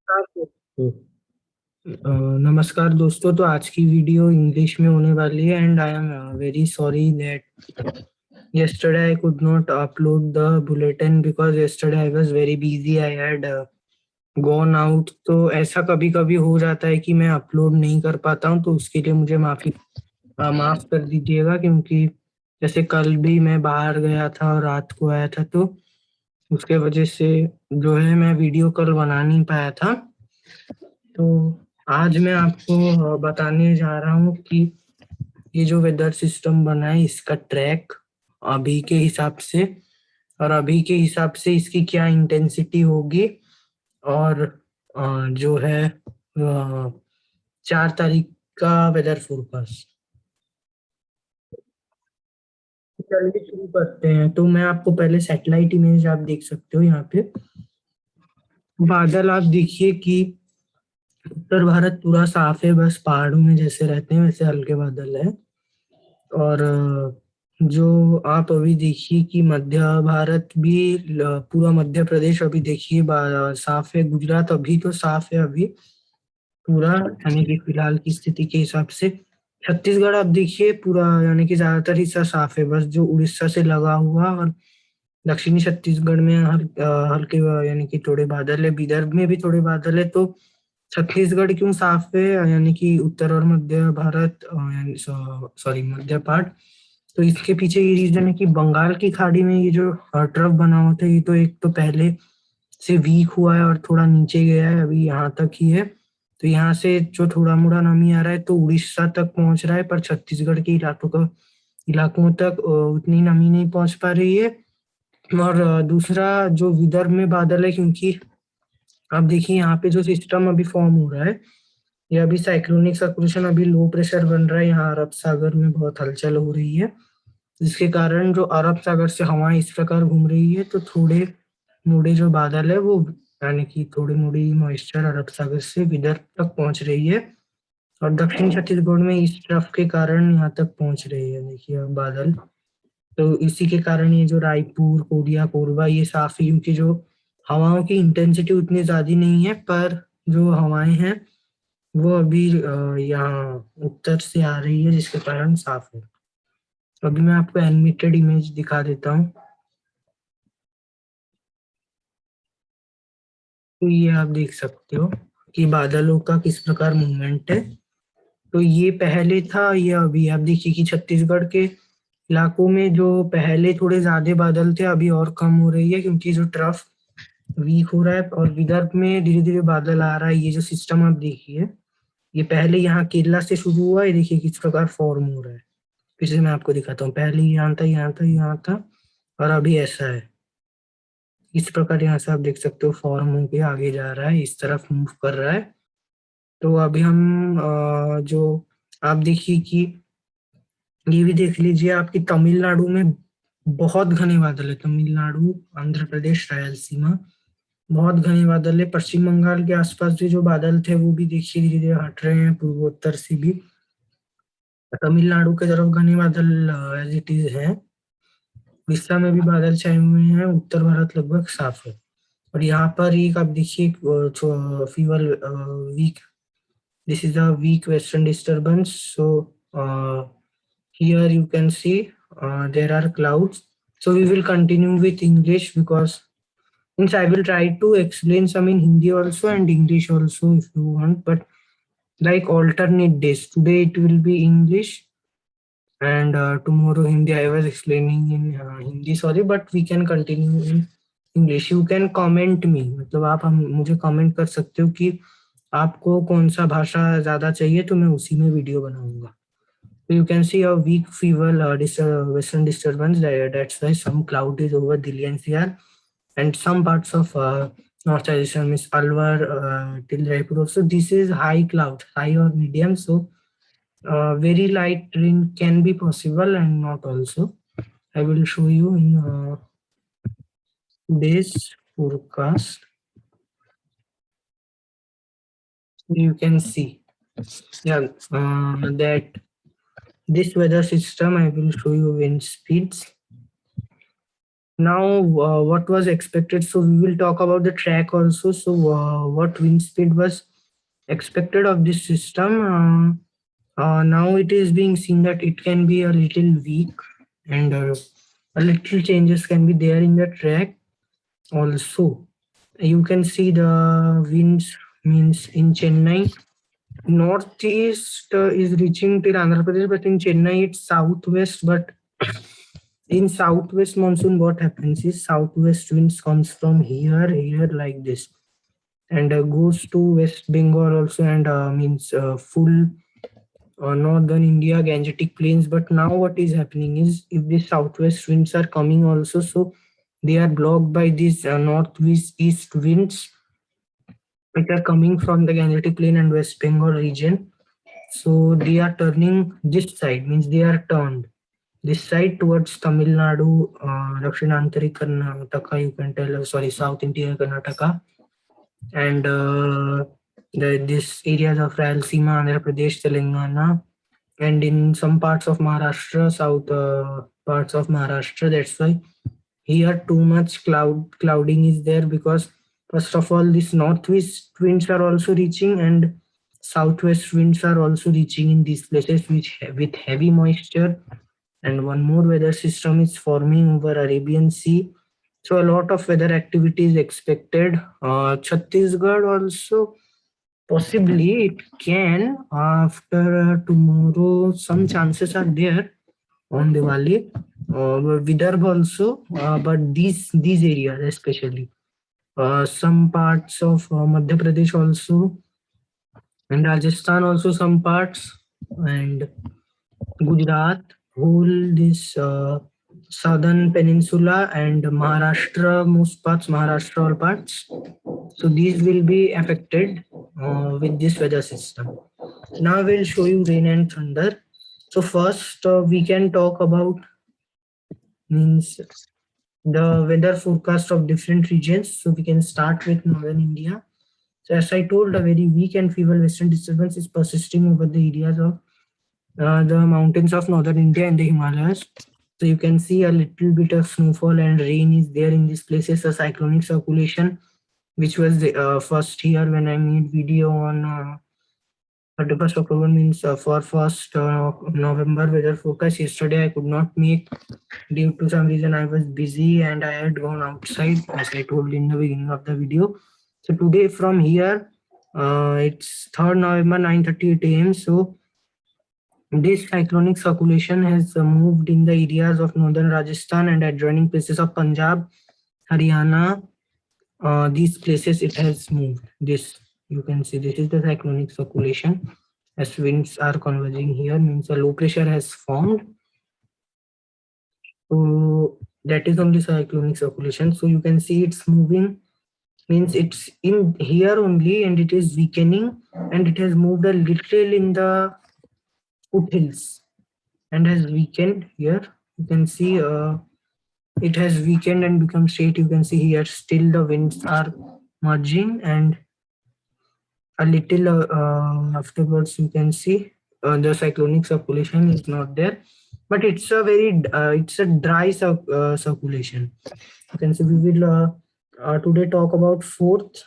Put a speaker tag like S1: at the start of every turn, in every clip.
S1: नमस्कार दोस्तों। नमस्कार दोस्तों, तो आज की वीडियो इंग्लिश में होने वाली है and I am very sorry that yesterday I could not upload the bulletin because yesterday I was very busy. I had gone out. तो ऐसा कभी कभी हो जाता है कि मैं अपलोड नहीं कर पाता हूँ, तो उसके लिए मुझे माफ कर दीजिएगा, क्योंकि जैसे कल भी मैं बाहर गया था और रात को आया था, तो उसके वजह से जो है मैं वीडियो कल बना नहीं पाया था। तो आज मैं आपको बताने जा रहा हूँ कि ये जो वेदर सिस्टम बना है इसका ट्रैक अभी के हिसाब से, और अभी के हिसाब से इसकी क्या इंटेंसिटी होगी, और जो है 4 तारीख का वेदर फोरकास्ट। चलिए शुरू करते हैं। तो मैं आपको पहले सैटेलाइट इमेज आप देख सकते हो यहाँ पे। बादल आप देखिए कि उत्तर भारत पूरा साफ है, बस पहाड़ों में जैसे रहते हैं वैसे हल्के बादल है। और जो आप अभी देखिए कि मध्य भारत भी पूरा मध्य प्रदेश अभी देखिए साफ है। गुजरात अभी तो साफ है अभी पूरा, यानी कि फिलहाल की स्थिति के हिसाब से। छत्तीसगढ़ आप देखिए पूरा, यानी कि ज्यादातर हिस्सा साफ है, बस जो उड़ीसा से लगा हुआ और दक्षिणी छत्तीसगढ़ में हल्के यानी कि थोड़े बादल है। विदर्भ में भी थोड़े बादल है। तो छत्तीसगढ़ क्यों साफ है, यानी कि उत्तर और मध्य भारत, सॉरी मध्य पाट। तो इसके पीछे ये रीजन है कि बंगाल की खाड़ी में ये जो ट्रफ बना हुआ था, ये तो एक तो पहले से वीक हुआ है और थोड़ा नीचे गया है, अभी यहाँ तक ही है। तो यहाँ से जो थोड़ा मोड़ा नमी आ रहा है तो उड़ीसा तक पहुंच रहा है, पर छत्तीसगढ़ के इलाकों तक उतनी नमी नहीं पहुंच पा रही है। और दूसरा जो विदर्भ में बादल है, क्योंकि आप देखिए यहाँ पे जो सिस्टम अभी फॉर्म हो रहा है, ये अभी साइक्लोनिक सर्कुलेशन, अभी लो प्रेशर बन रहा है, यहाँ अरब सागर में बहुत हलचल हो रही है, जिसके कारण जो अरब सागर से हवाएं इस प्रकार घूम रही है, तो थोड़े मोड़े जो बादल है वो, यानी कि थोड़ी मोड़ी मॉइस्चर अरब सागर से विदर्भ तक पहुंच रही है, और दक्षिण छत्तीसगढ़ में इस ट्रफ के कारण यहाँ तक पहुंच रही है, देखिए अब बादल। तो इसी के कारण ये जो रायपुर, कोरिया, कोरबा ये साफ है, क्योंकि जो हवाओं की इंटेंसिटी उतनी ज्यादा नहीं है, पर जो हवाएं हैं वो अभी यहाँ उत्तर से आ रही है, जिसके कारण साफ है। तो अभी मैं आपको एनिमेटेड इमेज दिखा देता हूँ। तो ये आप देख सकते हो कि बादलों का किस प्रकार मूवमेंट है। तो ये पहले था, ये अभी आप देखिए कि छत्तीसगढ़ के इलाकों में जो पहले थोड़े ज्यादा बादल थे अभी और कम हो रही है, क्योंकि जो ट्रफ वीक हो रहा है, और विदर्भ में धीरे धीरे बादल आ रहा है। ये जो सिस्टम आप देखिए, ये पहले यहाँ केरला से शुरू हुआ है, देखिए किस प्रकार फॉर्म हो रहा है। फिर से मैं आपको दिखाता हूँ, पहले यहाँ था, यहाँ था, यहाँ था, और अभी ऐसा है। इस प्रकार यहाँ से आप देख सकते हो फॉर्म होके आगे जा रहा है, इस तरफ मूव कर रहा है। तो अभी हम जो आप देखिए कि ये भी देख लीजिए आपकी तमिलनाडु में बहुत घने बादल है। तमिलनाडु, आंध्र प्रदेश, रायलसीमा, बहुत घने बादल है। पश्चिम बंगाल के आसपास भी जो बादल थे वो भी देखिए धीरे धीरे हट रहे हैं, पूर्वोत्तर से भी। तमिलनाडु की तरफ घने बादल एज इट इज है। उड़ीसा में भी बादल छाए हुए हैं, उत्तर भारत लगभग साफ है। और यहाँ पर एक आप देखिए fever week, this is a weak western disturbance. So here you can see there are clouds. So we will continue with English, because since I will try to explain some in Hindi also and English also if you want, but like alternate days. Today it will be English and tomorrow Hindi. I was explaining in Hindi, sorry, but we can continue in English. You can comment me, मतलब आप हम मुझे comment कर सकते हो कि आपको कौन सा भाषा ज्यादा चाहिए, तो मैं उसी में वीडियो बनाऊंगा। So you can see a weak fever western disturbance. That's why some cloud is over Delhi NCR and some parts of North Rajasthan, Miss Alwar till Raipur also. This is high cloud, high or medium. So very light rain can be possible and not also. I will show you in today's forecast. You can see, yeah, that this weather system. I will show you wind speeds. Now, what was expected? So we will talk about the track also. So what wind speed was expected of this system? Now it is being seen that it can be a little weak, and a little changes can be there in the track also. You can see the winds means in Chennai, northeast is reaching till Andhra Pradesh, but in Chennai it's southwest. But in southwest monsoon, what happens is southwest winds comes from here like this, and goes to West Bengal also, and means full northern India, Gangetic Plains. But now what is happening is if the southwest winds are coming also, so they are blocked by these northwest east winds which are coming from the Gangetic Plain and West Bengal region. So they are turning this side, means they are turned this side towards Tamil Nadu, Dakshinantari Karnataka, you can tell, sorry, South interior Karnataka, and this areas of Rayalaseema, Andhra Pradesh, Telangana, and in some parts of Maharashtra, south parts of Maharashtra. That's why here too much clouding is there, because first of all this northwest winds are also reaching, and southwest winds are also reaching in these places which with heavy moisture, and one more weather system is forming over Arabian Sea. So a lot of weather activity is expected. Chhattisgarh also, possibly it can after tomorrow. Some chances are there on Diwali. Vidarbha also, but these areas especially. Some parts of Madhya Pradesh also, and Rajasthan also some parts, and Gujarat, whole this southern peninsula, and Maharashtra, most parts, Maharashtra all parts. So these will be affected with this weather system. Now I will show you rain and thunder. So first we can talk about means the weather forecast of different regions. So we can start with northern India. So as I told, a very weak and feeble western disturbance is persisting over the areas of the mountains of northern India and the Himalayas. So you can see a little bit of snowfall and rain is there in these places. A cyclonic circulation, which was the first here when I made video on 31st October, means for 1st November weather forecast. Yesterday I could not make due to some reason. I was busy and I had gone outside, as I told in the beginning of the video. So today from here, it's 3rd November 9:38 a.m. So this cyclonic circulation has moved in the areas of northern Rajasthan and adjoining places of Punjab, Haryana. These places it has moved. This you can see, this is the cyclonic circulation. As winds are converging here, means a low pressure has formed. So that is only cyclonic circulation. So you can see it's moving, means it's in here only, and it is weakening, and it has moved a little in the foothills and has weakened here. You can see it has weakened and become straight. You can see here still the winds are merging, and a little afterwards you can see the cyclonic circulation is not there, but it's a very it's a dry circulation. You can see we will today talk about fourth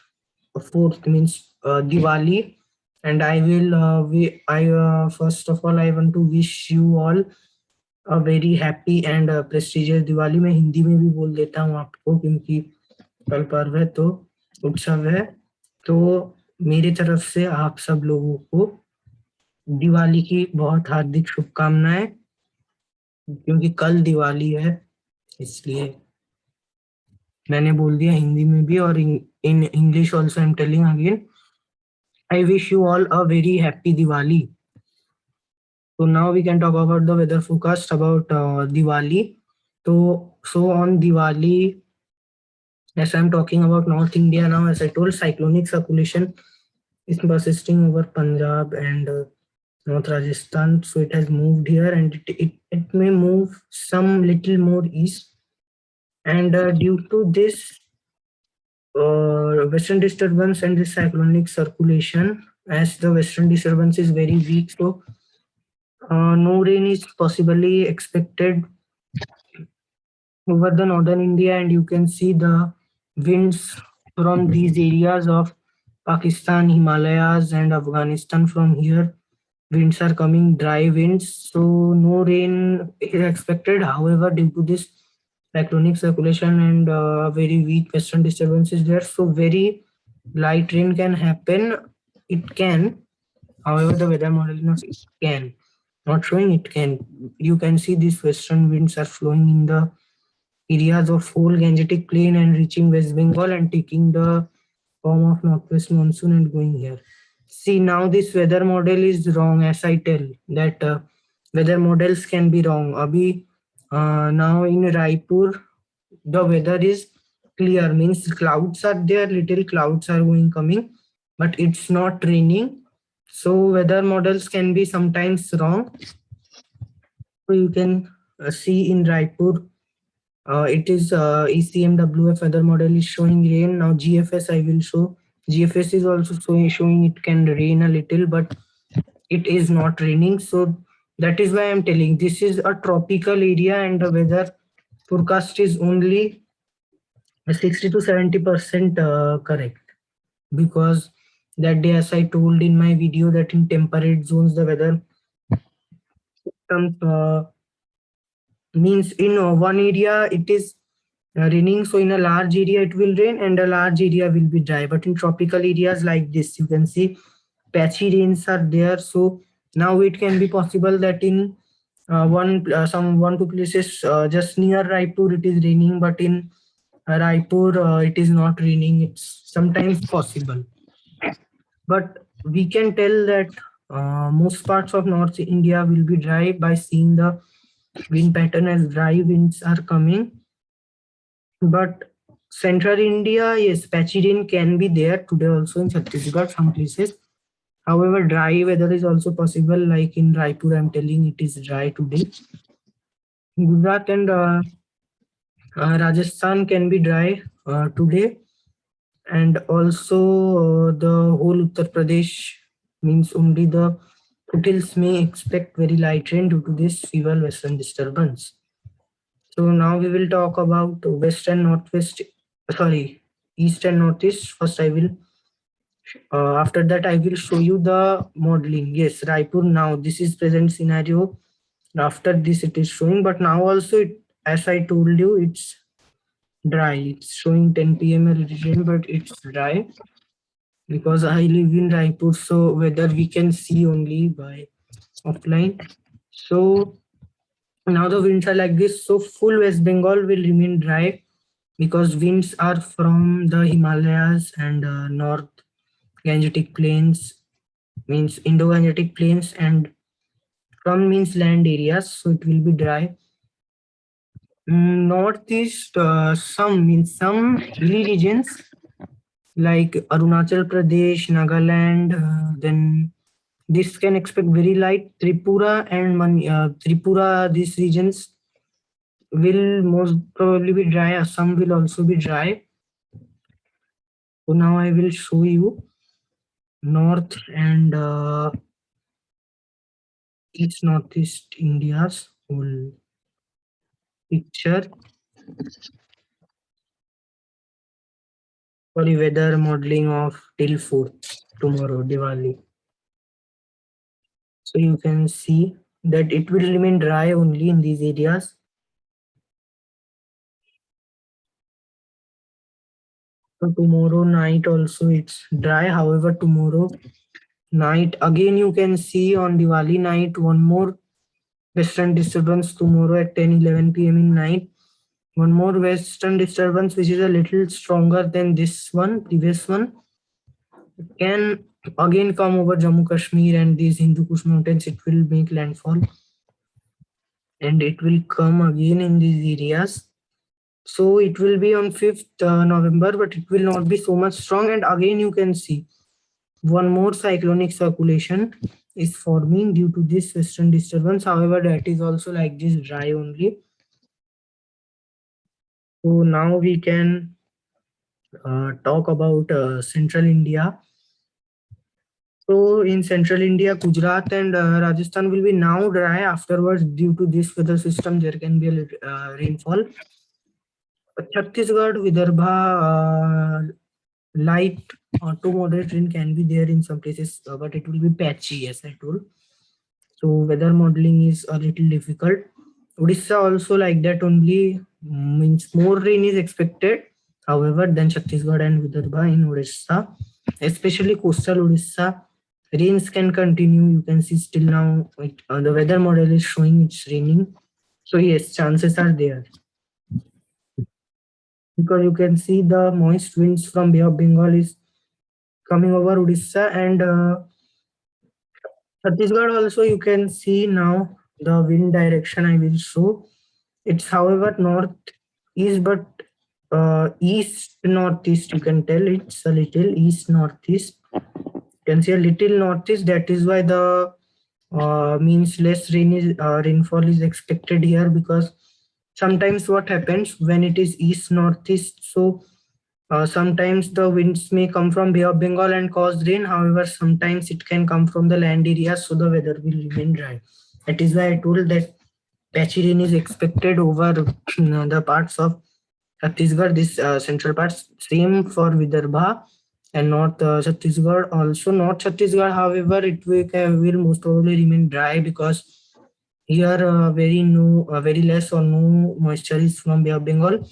S1: means Diwali, and I will we I first of all I want to wish you all a very happy and prestigious Diwali. मैं हिंदी में भी बोल देता हूँ आपको, क्योंकि कल पर्व है तो उत्सव है। तो मेरी तरफ से आप सब लोगों को दिवाली की बहुत हार्दिक शुभकामनाएं, क्योंकि कल दिवाली है इसलिए मैंने बोल दिया हिंदी में भी, और in English also I am telling again, I wish you all a very happy Diwali. So now we can talk about the weather forecast about Diwali. So on Diwali, as I'm talking about North India now, as I told, cyclonic circulation is persisting over Punjab and North Rajasthan. So it has moved here, and it may move some little more east. And due to this western disturbance and this cyclonic circulation, as the western disturbance is very weak, so no rain is possibly expected over the northern India, and you can see the winds from these areas of Pakistan, Himalayas, and Afghanistan. From here, winds are coming, dry winds, so no rain is expected. However, due to this cyclonic circulation and very weak western disturbances there, so very light rain can happen. It can. However, the weather model can not showing it can. You can see these western winds are flowing in the areas of whole Gangetic Plain and reaching West Bengal and taking the form of northwest monsoon and going here. See, now this weather model is wrong, as I tell that weather models can be wrong. Abhi, now in Raipur, the weather is clear, means clouds are there, little clouds are going coming, but it's not raining. So weather models can be sometimes wrong. So you can see in Raipur, it is ECMWF weather model is showing rain. Now GFS I will show. GFS is also showing it can rain a little, but it is not raining. So that is why I'm telling this is a tropical area and the weather forecast is only 60 to 70% correct, because that day, as I told in my video, that in temperate zones the weather comes means in one area it is raining, so in a large area it will rain and a large area will be dry. But in tropical areas like this, you can see patchy rains are there. So now it can be possible that in some one two places just near Raipur it is raining, but in Raipur it is not raining. It's sometimes possible, but we can tell that most parts of North India will be dry by seeing the wind pattern, as dry winds are coming. But central India, yes, patchy rain can be there today also in Chhattisgarh, some places. However, dry weather is also possible, like in Raipur, I'm telling it is dry today. Gujarat and Rajasthan can be dry today, and also the whole Uttar Pradesh, means only the foothills may expect very light rain due to this feeble western disturbance. So now we will talk about west and northwest, sorry, east and northeast. First, I will, after that, I will show you the modeling. Yes, Raipur now, this is present scenario. After this, it is showing, but now also, as I told you, it's dry. It's showing 10 p.m. rain, but it's dry because I live in Raipur, so weather we can see only by offline. So now the winds are like this. So full West Bengal will remain dry because winds are from the Himalayas and North Gangetic Plains, means Indo-Gangetic Plains, and from means land areas, so it will be dry. Northeast, some hilly regions like Arunachal Pradesh, Nagaland, then this can expect very light. Tripura and Tripura, these regions will most probably be dry. Assam will also be dry. So now I will show you north and east northeast India's whole picture for the weather modeling of till 4th, tomorrow, Diwali. So you can see that it will remain dry only in these areas. So tomorrow night also it's dry. However, tomorrow night again you can see on Diwali night one more western disturbance tomorrow at 10-11 p.m. in night. One more western disturbance which is a little stronger than this one, previous one, can again come over Jammu Kashmir and these Hindu Kush mountains. It will make landfall and it will come again in these areas. So it will be on 5th November, but it will not be so much strong. And again you can see one more cyclonic circulation is forming due to this western disturbance. However, that is also like this, dry only. So now we can talk about central India. So in central India, Gujarat and Rajasthan will be now dry. Afterwards, due to this weather system, there can be a rainfall. Chhattisgarh, Vidarbha, light to moderate rain can be there in some places, but it will be patchy, as I told. So weather modeling is a little difficult. Odisha also like that only, means more rain is expected. However, than Chhattisgarh and Vidarbha in Odisha, especially coastal Odisha, rains can continue. You can see still now the weather model is showing it's raining. So yes, chances are there, because you can see the moist winds from Bay of Bengal is coming over Odisha and Chhattisgarh also. You can see now the wind direction I will show. It's however north east, but east northeast. You can tell it's a little east northeast. You can see a little northeast. That is why the means less rainfall is expected here, because sometimes what happens when it is east northeast, so sometimes the winds may come from Bay of Bengal and cause rain. However, sometimes it can come from the land area, so the weather will remain dry. That is why I told that patchy rain is expected over the parts of Chhattisgarh, this central parts. Same for Vidarbha and North Chhattisgarh. Also, North Chhattisgarh, however, will most probably remain dry, because here very less or no moisture is from Bay of Bengal.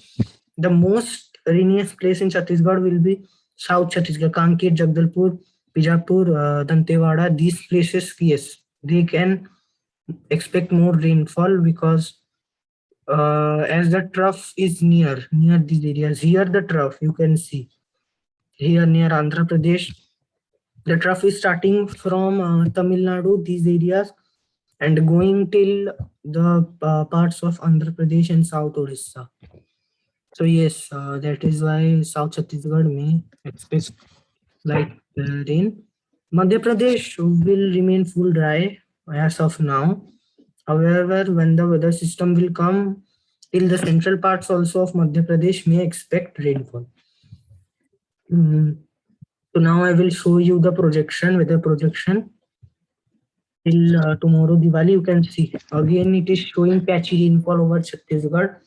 S1: The most rainiest place in Chhattisgarh will be South Chhattisgarh, Kankir, Jagdalpur, Bijapur, Dantewada. These places, yes, they can expect more rainfall, because as the trough is near these areas. Here the trough you can see here near Andhra Pradesh. The trough is starting from Tamil Nadu, these areas, and going till the parts of Andhra Pradesh and South Odisha. So yes, that is why South Chhattisgarh may expect light rain. Madhya Pradesh will remain full dry as of now. However, when the weather system will come till the central parts also of Madhya Pradesh may expect rainfall. So now I will show you the weather projection till tomorrow Diwali. You can see again it is showing patchy rainfall over Chhattisgarh.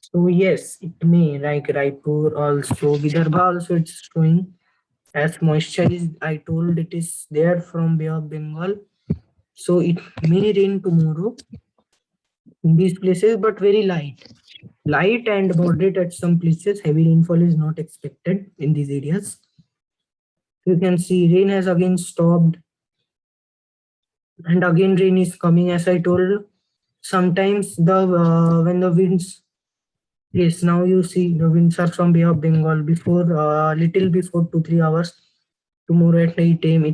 S1: So yes, it may, like Raipur also, Vidarbha also it's showing, as moisture is, I told, it is there from Bay of Bengal. So it may rain tomorrow in these places, but very light and moderate at some places. Heavy rainfall is not expected in these areas. You can see rain has again stopped, and again rain is coming, as I told. Sometimes the when the winds, yes, now you see the winds are from Bay of Bengal. Before little before 2-3 hours tomorrow at 8 a.m.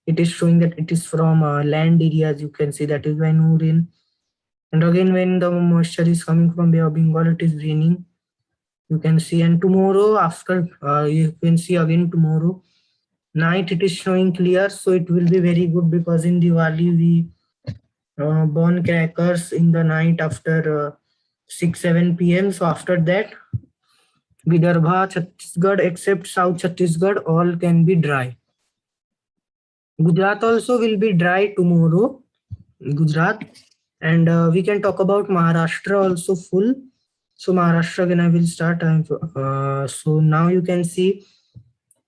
S1: it is showing that it is from land areas. You can see that is why no rain. And again when the moisture is coming from Bay of Bengal, it is raining. You can see, and tomorrow after you can see again tomorrow night it is showing clear, so it will be very good, because in Diwali we burn crackers in the night after 6-7 p.m. So after that, Vidarbha, Chhattisgarh except South Chhattisgarh all can be dry. Gujarat also will be dry tomorrow, Gujarat, and we can talk about Maharashtra also full. So Maharashtra, again I will start. So now you can see,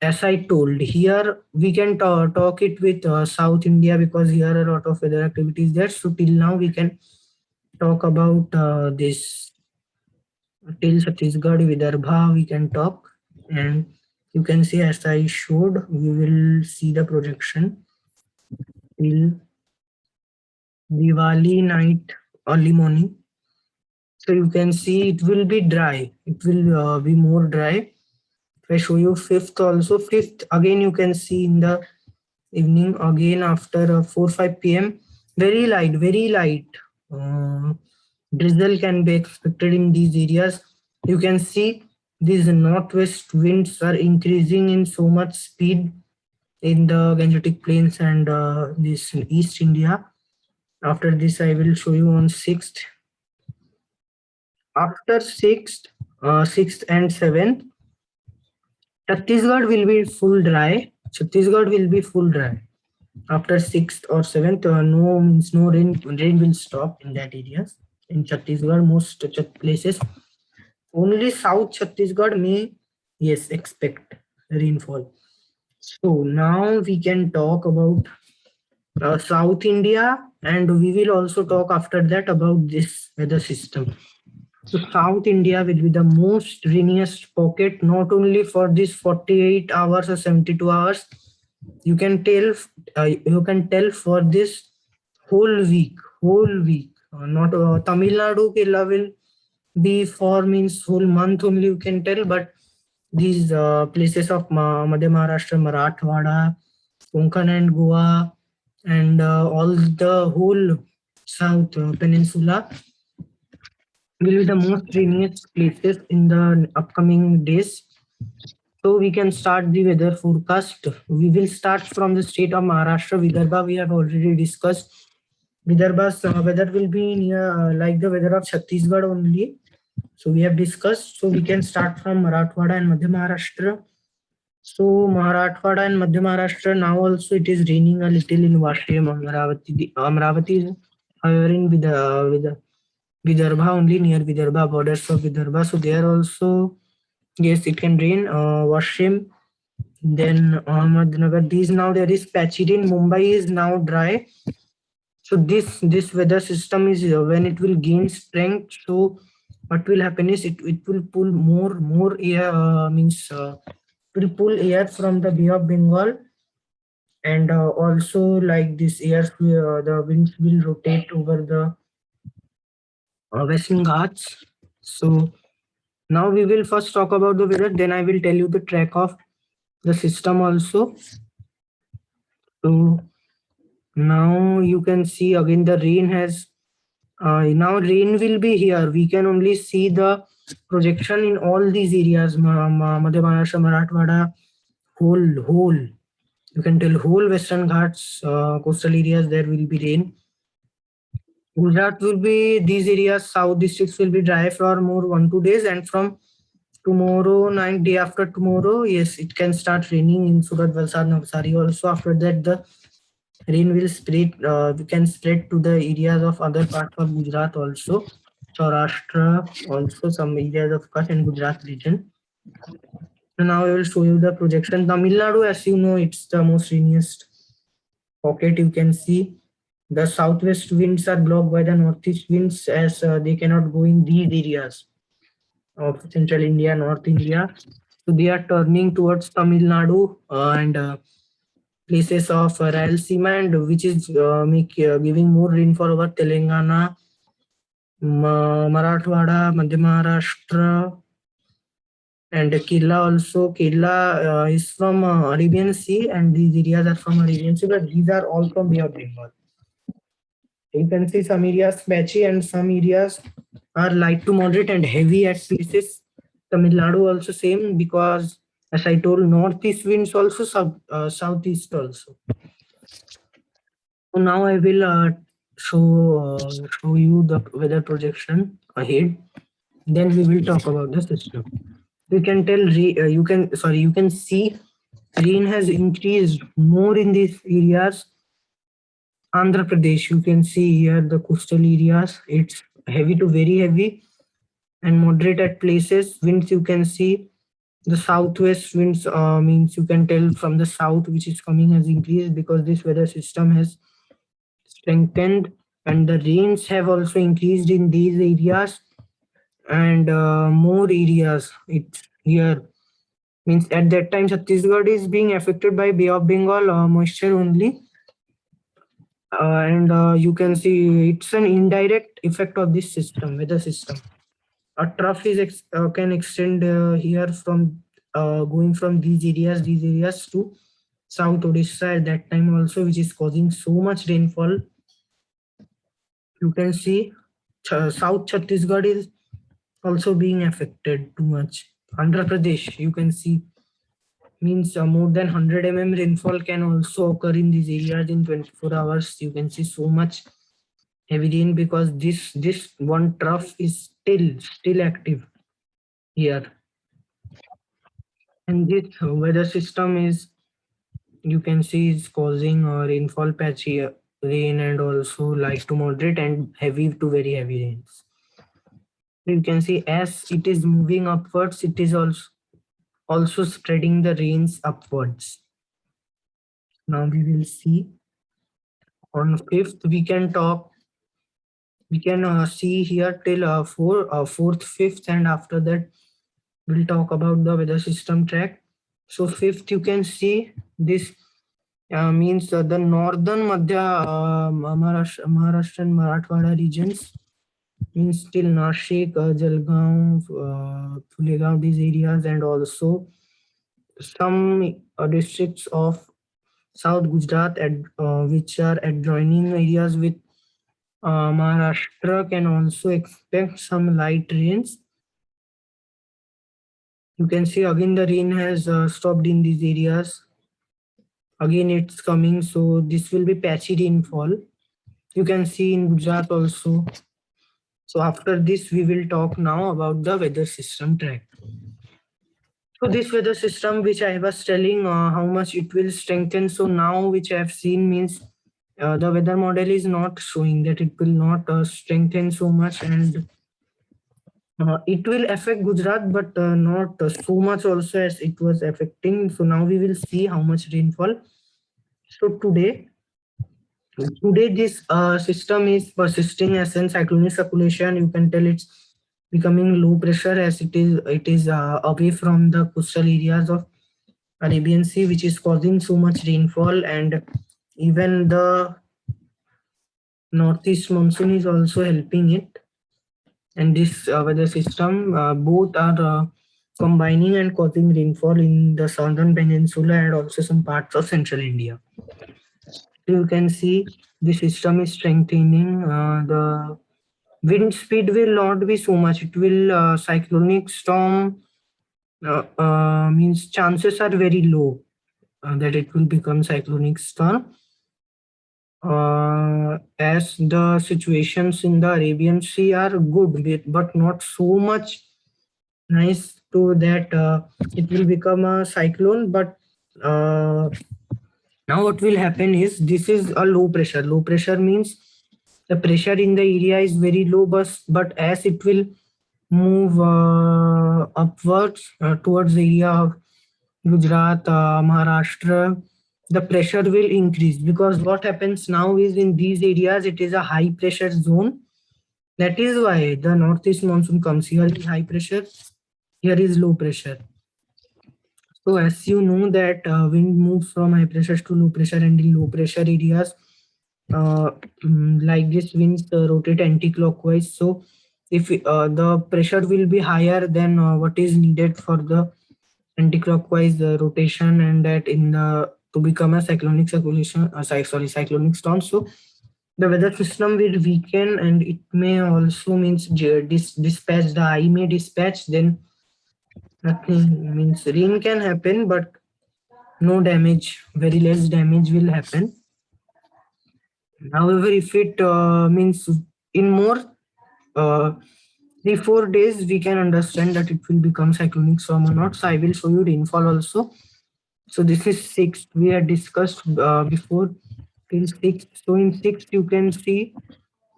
S1: as I told, here we can talk it with South India, because here a lot of weather activities there. So till now we can talk about this till Chhattisgarh, Vidarbha we can talk, and you can see, as I showed, we will see the projection till Diwali night, early morning. So you can see it will be dry. It will be more dry. If I show you fifth also, fifth again you can see in the evening, again after 4-5 p.m. Very light drizzle can be expected in these areas. You can see these northwest winds are increasing in so much speed in the Gangetic Plains and this East India. After this, I will show you on 6th. After 6th and 7th, Chhattisgarh will be full dry. Chhattisgarh will be full dry. After 6th or 7th, no rain will stop in that areas. In Chhattisgarh, most places. Only South Chhattisgarh may, yes, expect rainfall. So now we can talk about South India, and we will also talk after that about this weather system. So South India will be the most rainiest pocket, not only for this 48 hours or 72 hours. You can tell, for this whole week. Not Tamil Nadu Kerala will be for means whole month only you can tell, but these places of Madhya Maharashtra, Marathwada, Konkan and Goa, and all the whole South Peninsula will be the most rainiest places in the upcoming days. So we can start the weather forecast. We will start from the state of Maharashtra. Vidarbha we have already discussed. Vidarbha's weather will be near like the weather of Chhattisgarh only. So we have discussed. So we can start from Marathwada and Madhya Maharashtra. So Marathwada and Madhya Maharashtra now also it is raining a little in Washim, Amravati. Amravati is however in Vidarbha only, near Vidarbha, borders of Vidarbha. So there also, yes, it can rain. Washim, then Ahmednagar. These now there is patchy rain. Mumbai is now dry. So this weather system is when it will gain strength. So what will happen is it will pull more air, means will pull air from the Bay of Bengal, and also like this air, the winds will rotate over the Western Ghats. So now we will first talk about the weather, then I will tell you the track of the system also. So now you can see again the rain has now rain will be here. We can only see the projection in all these areas, Madhya Maharashtra, Marathwada, whole. You can tell whole Western Ghats, coastal areas, there will be rain. Gujarat will be these areas, south districts will be dry for more 1-2 days, and from tomorrow night, day after tomorrow, yes, it can start raining in Surat, Valsad, Navsari also. After that, the rain will spread, we can spread to the areas of other parts of Gujarat also, Saurashtra, also some areas of Kutch and Gujarat region. So now I will show you the projection. Tamil Nadu, as you know, it's the most rainiest pocket. You can see the southwest winds are blocked by the northeast winds, as they cannot go in these areas of central India, North India. So they are turning towards Tamil Nadu and places of Rayalaseema, and which is giving more rainfall over Telangana, Marathwada, Madhya Maharashtra, and Kerala also. Kerala is from Arabian Sea, and these areas are from Arabian Sea, but these are all from Bay of Bengal. You can see some areas patchy and some areas are light to moderate and heavy at places. Tamil Nadu also same, because as I told, northeast winds also, southeast also. So now I will show you the weather projection ahead. Then we will talk about the system. You can tell you can see rain has increased more in these areas. Andhra Pradesh, you can see here the coastal areas. It's heavy to very heavy and moderate at places. Winds, you can see the southwest winds, means you can tell from the south which is coming has increased because this weather system has strengthened, and the rains have also increased in these areas, and more areas it's here, means at that time Chhattisgarh is being affected by Bay of Bengal moisture only, and you can see it's an indirect effect of this system, weather system. A trough is can extend here from going from these areas to South Odisha at that time also, which is causing so much rainfall. You can see South Chhattisgarh is also being affected too much. Andhra Pradesh, you can see, means more than 100 rainfall can also occur in these areas in 24 hours. You can see so much heavy rain because this one trough is still active here, and this weather system is, you can see, is causing rainfall patchy rain and also light to moderate and heavy to very heavy rains. You can see as it is moving upwards, it is also spreading the rains upwards. Now we will see on 5th, we can see here till 4th, 5th, and after that we'll talk about the weather system track. So 5th, you can see this means the northern Madhya Maharashtra and Marathwada regions, means till Nashik, Jalgaon, Phulegaon, these areas, and also some districts of South Gujarat, which are adjoining areas with Maharashtra, can also expect some light rains. You can see again the rain has stopped in these areas. Again it's coming, so this will be patchy rainfall. You can see in Gujarat also. So after this, we will talk now about the weather system track. So this weather system, which I was telling how much it will strengthen. So now which I have seen means the weather model is not showing that it will not strengthen so much, and it will affect Gujarat, but not so much also as it was affecting. So now we will see how much rainfall. So today this system is persisting as in cyclonic circulation. You can tell it's becoming low pressure as it is away from the coastal areas of Arabian Sea, which is causing so much rainfall, and even the northeast monsoon is also helping it. And this weather system both are combining and causing rainfall in the southern peninsula and also some parts of central India. You can see the system is strengthening. The wind speed will not be so much. It will cyclonic storm means chances are very low that it will become cyclonic storm. As the situations in the Arabian Sea are good, but not so much nice to that it will become a cyclone. But now what will happen is this is a low pressure. Low pressure means the pressure in the area is very low, but as it will move upwards towards the area of Gujarat, Maharashtra, the pressure will increase, because what happens now is in these areas it is a high pressure zone. That is why the northeast monsoon comes. Here is high pressure, here is low pressure. So as you know that wind moves from high pressure to low pressure, and in low pressure areas like this winds rotate anti-clockwise. So if the pressure will be higher than what is needed for the anti-clockwise rotation, and that in the to become a cyclonic circulation cyclonic storm, so the weather system will weaken, and it may also means dispatch, the eye may dispatch, then nothing means rain can happen, but no damage, very less damage will happen. However, if it means in more 3-4 days, we can understand that it will become cyclonic storm or not. So I will show you rainfall also. So this is 6th. We had discussed before till 6th. So in 6th, you can see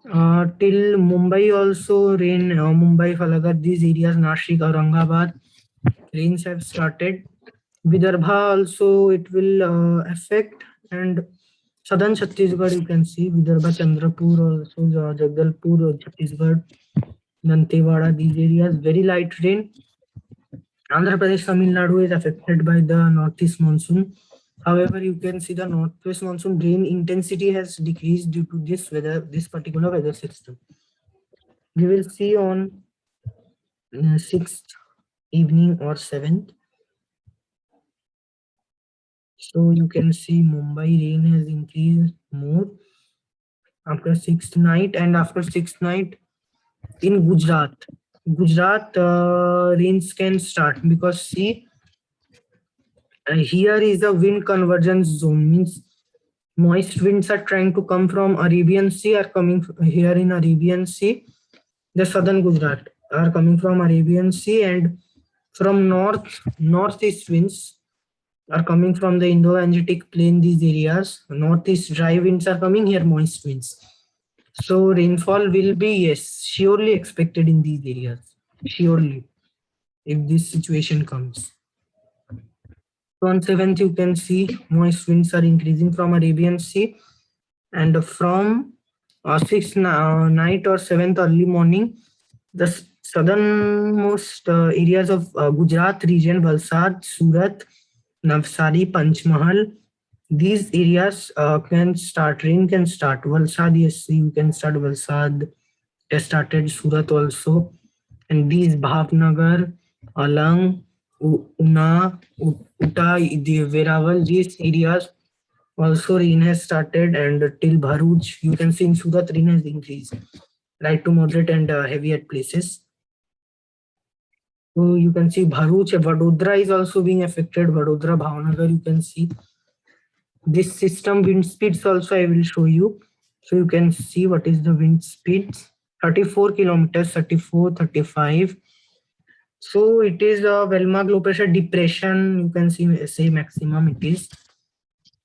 S1: till Mumbai also rain. Mumbai, Falaghat, these areas, Nashik, Aurangabad, rains have started. Vidarbha also it will affect, and southern Chhattisgarh you can see Vidarbha, Chandrapur, also Jagdalpur, Chhattisgarh, Dantewada, these areas very light rain. Andhra Pradesh, Tamil Nadu is affected by the northeast monsoon. However, you can see the northwest monsoon rain intensity has decreased due to this particular weather system. We will see on 6th evening or 7th. So you can see Mumbai rain has increased more after 6th night, and after 6th night in Gujarat rains can start, because see here is a wind convergence zone, means moist winds are trying to come from Arabian Sea, are coming here in Arabian Sea. The southern Gujarat are coming from Arabian Sea, and from northeast winds are coming from the Indo-Gangetic plain, these areas. Northeast dry winds are coming here, moist winds. So rainfall will be, yes, surely expected in these areas. Surely, if this situation comes. So on 7th, you can see moist winds are increasing from Arabian Sea, and from 6th night or 7th early morning, the southernmost areas of Gujarat region, Valsad, Surat, Navsari, Panchmahal, these areas can start, rain can start. Valsad, yes, you can start Valsad. It started Surat also. And these Bhavnagar, Alang, Una, Uta, Veraval, these areas also rain has started, and till Bharuch, you can see in Surat rain has increased, light to moderate and heavy at places. So you can see Bharuch, Vadodara is also being affected. Vadodara, Bhavnagar, you can see this system wind speeds also I will show you. So you can see what is the wind speeds. 34 kilometers, 34, 35. So it is a Velma low pressure depression. You can see say maximum it is,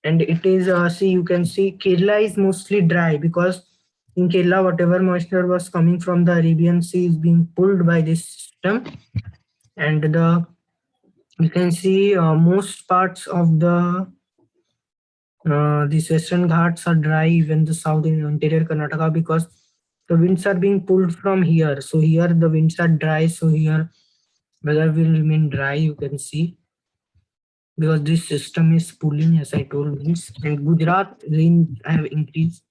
S1: and it is see you can see Kerala is mostly dry because in Kerala whatever moisture was coming from the Arabian Sea is being pulled by this system, and the you can see most parts of the these western ghats are dry, even the south in interior Karnataka, because the winds are being pulled from here. So here the winds are dry. So here weather will remain dry. You can see because this system is pulling, as I told, winds, and Gujarat rain have increased.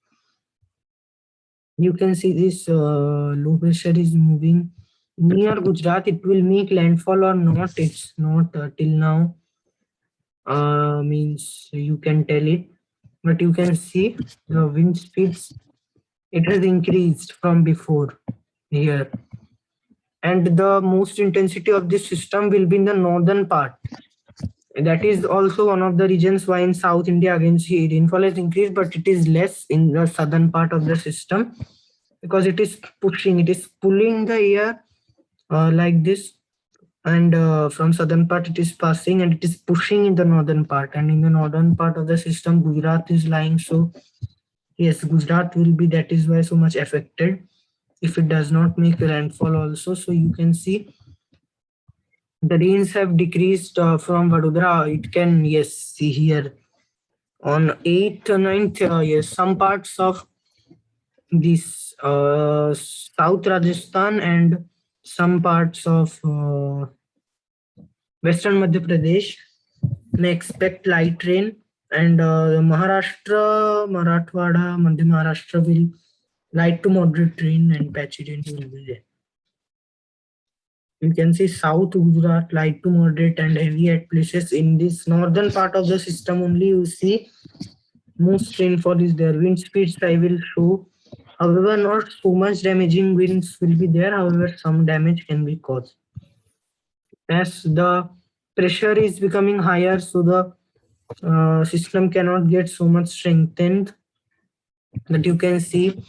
S1: You can see this low pressure is moving near Gujarat. It will make landfall or not? It's not till now. Means you can tell it, but you can see the wind speeds, it has increased from before here, and the most intensity of this system will be in the northern part. That is also one of the reasons why in South India again see rainfall has increased, but it is less in the southern part of the system because it is pushing, it is pulling the air like this, and from southern part it is passing and it is pushing in the northern part, and in the northern part of the system Gujarat is lying. So yes, Gujarat will be, that is why so much affected if it does not make landfall also. So you can see the rains have decreased from Vadodara. It can, yes, see here on 8th, 9th, yes, some parts of this South Rajasthan and some parts of Western Madhya Pradesh may expect light rain, and Maharashtra, Marathwada, Madhya Maharashtra will light to moderate rain and patchy rain will be there. You can see South Gujarat light to moderate and heavy at places. In this northern part of the system only you see most rainfall is there. Wind speeds I will show. However, not so much damaging winds will be there. However, some damage can be caused. As the pressure is becoming higher, so the system cannot get so much strengthened. But you can see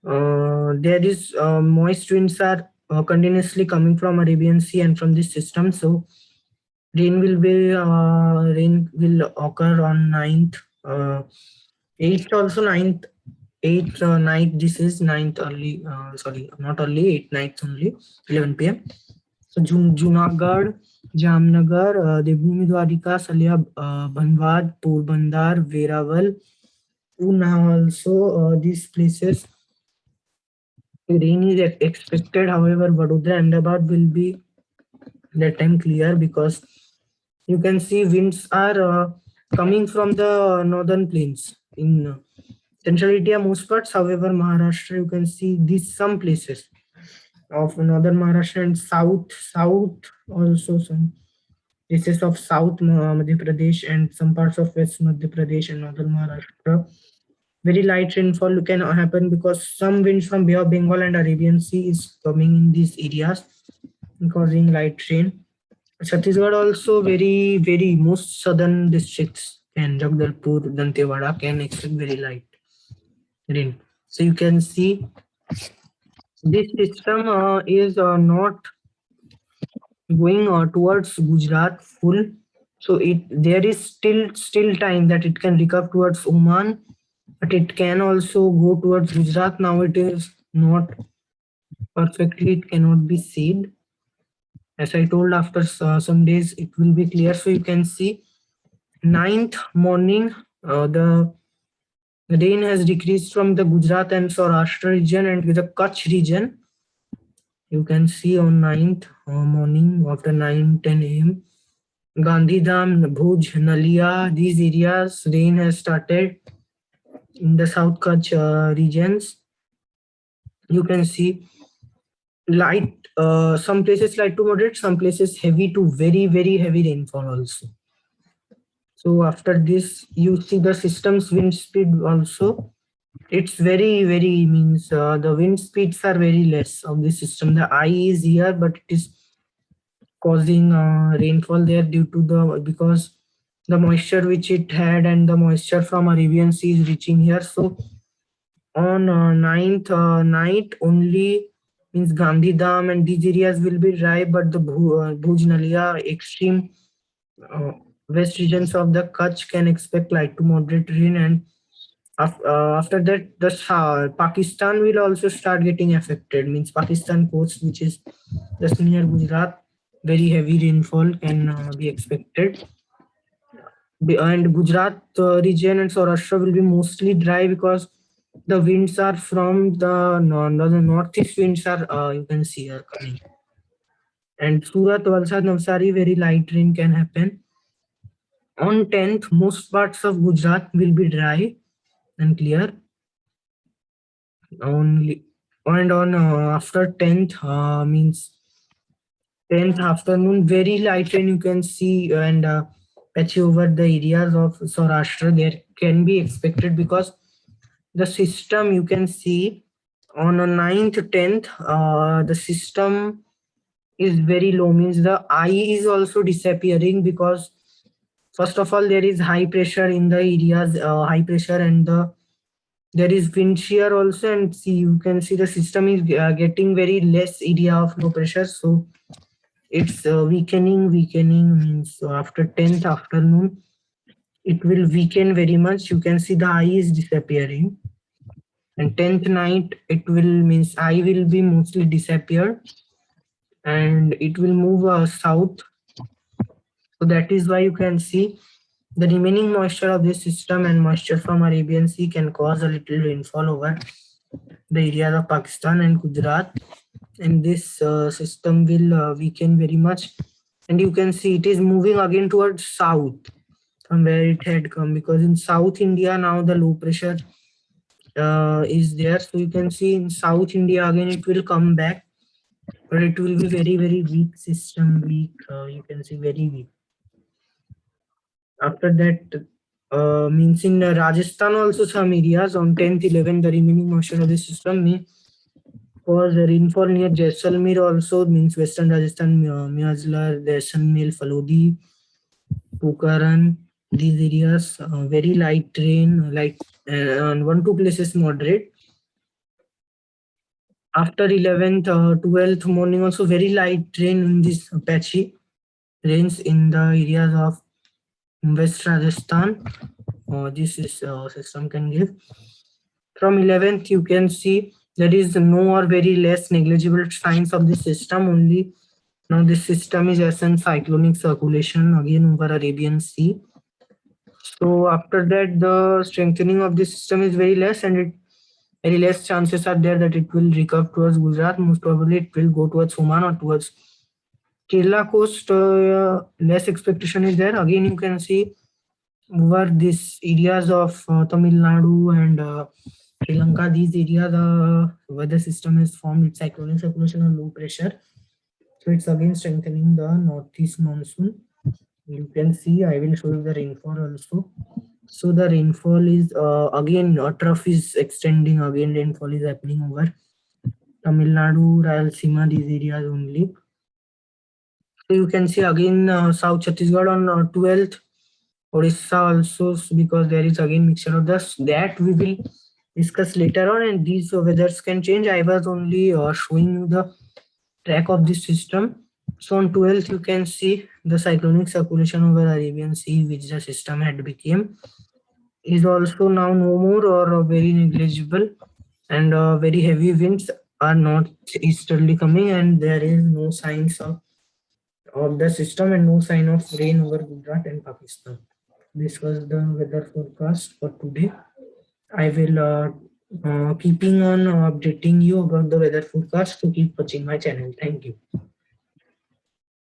S1: there is moist winds are continuously coming from Arabian Sea and from this system. So rain will occur on 9th, 8th also, 9th, 8th night. This is 9th early, sorry, not early, 8th nights only, 11 p.m. So Junagadh, Jamnagar, Devbhoomi Dwarika, Salia, Banwad, Porbandar, Veraval, Una also, these places rain is expected. However, Vadodara, Ahmedabad will be that time clear because you can see winds are coming from the northern plains in central India most parts. However, Maharashtra, you can see these some places of northern Maharashtra and south also, some places of South Madhya Pradesh and some parts of West Madhya Pradesh and northern Maharashtra. Very light rainfall can happen because some winds from Bay of Bengal and Arabian Sea is coming in these areas, causing light rain. Chhattisgarh also very most southern districts and Jagdalpur, Dantewada can expect very light rain. So you can see this system is not going towards Gujarat full. So it there is still time that it can recover towards Oman but it can also go towards Gujarat. Now it is not perfectly, it cannot be seen. As I told, after some days it will be clear. So you can see 9th morning, the rain has decreased from the Gujarat and Saurashtra region and the Kutch region. You can see on 9th morning after 9-10 a.m. Gandhidham, Bhuj, Nalia, these areas, rain has started in the South Kutch regions. You can see light, some places light to moderate, some places heavy to very, very heavy rainfall also. So after this, you see the system's wind speed also. It's very, very means the wind speeds are very less of the system. The eye is here, but it is causing rainfall there due to the because the moisture which it had and the moisture from Arabian Sea is reaching here. So on 9th night only means Gandhidham and these areas will be dry, but the Bhuj Nalia extreme uh, west regions of the Kutch can expect light to moderate rain, and after that the Pakistan will also start getting affected. Means Pakistan coast, which is just near Gujarat, very heavy rainfall can be expected. And Gujarat region and Saurashtra will be mostly dry because the winds are from the northeast winds are you can see are coming. And Surat, Valsad, Navsari, very light rain can happen. On 10th, most parts of Gujarat will be dry and clear. Only and on after 10th means 10th afternoon, very light rain you can see and patchy over the areas of Saurashtra. There can be expected because the system you can see on a 9th 10th the system is very low, means the eye is also disappearing because first of all there is high pressure in the areas, high pressure, and there is wind shear also, and see you can see the system is getting very less area of low pressure. So it's weakening means after 10th afternoon it will weaken very much. You can see the eye is disappearing, and 10th night it will means eye will be mostly disappeared and it will move south. So that is why you can see the remaining moisture of this system and moisture from Arabian Sea can cause a little rainfall over the areas of Pakistan and Gujarat, and this system will weaken very much. And you can see it is moving again towards south from where it had come, because in South India now the low pressure is there. So you can see in South India again it will come back, but it will be very, very weak system, weak, you can see very weak. After that, means in Rajasthan also some areas on 10th 11th the remaining moisture of the system may cause rainfall near Jaisalmer also, means western Rajasthan, Miazlar, Jaisalmer, Falodi, Pokhran, these areas very light rain, light on 1-2 places moderate. After 11th 12th morning also very light rain in this patchy rains in the areas of West Rajasthan. This is system can give. From 11th you can see there is no or very less negligible signs of the system. Only now this system is as in cyclonic circulation again over Arabian Sea. So after that the strengthening of the system is very less, and it very less chances are there that it will recur towards Gujarat. Most probably it will go towards Oman or towards Kerala coast. Less expectation is there. Again you can see over these areas of Tamil Nadu and Sri Lanka, these areas weather system is formed with cyclonic circulation and low pressure. So it's again strengthening the northeast monsoon. You can see, I will show you the rainfall also. So the rainfall is again trough is extending, again rainfall is happening over Tamil Nadu, Rayalaseema, these areas only. So you can see again South Chhattisgarh on 12th, Orissa also, because there is again mixture of this. That we will discuss later on, and these weathers can change. I was only showing you the track of this system. So on 12th you can see the cyclonic circulation over Arabian Sea, which the system had became. is also now no more or very negligible, and very heavy winds are not easterly coming, and there is no signs of the system and no sign of rain over Gujarat and Pakistan. This was the weather forecast for today. I will keeping on updating you about the weather forecast, so keep watching my channel. Thank you.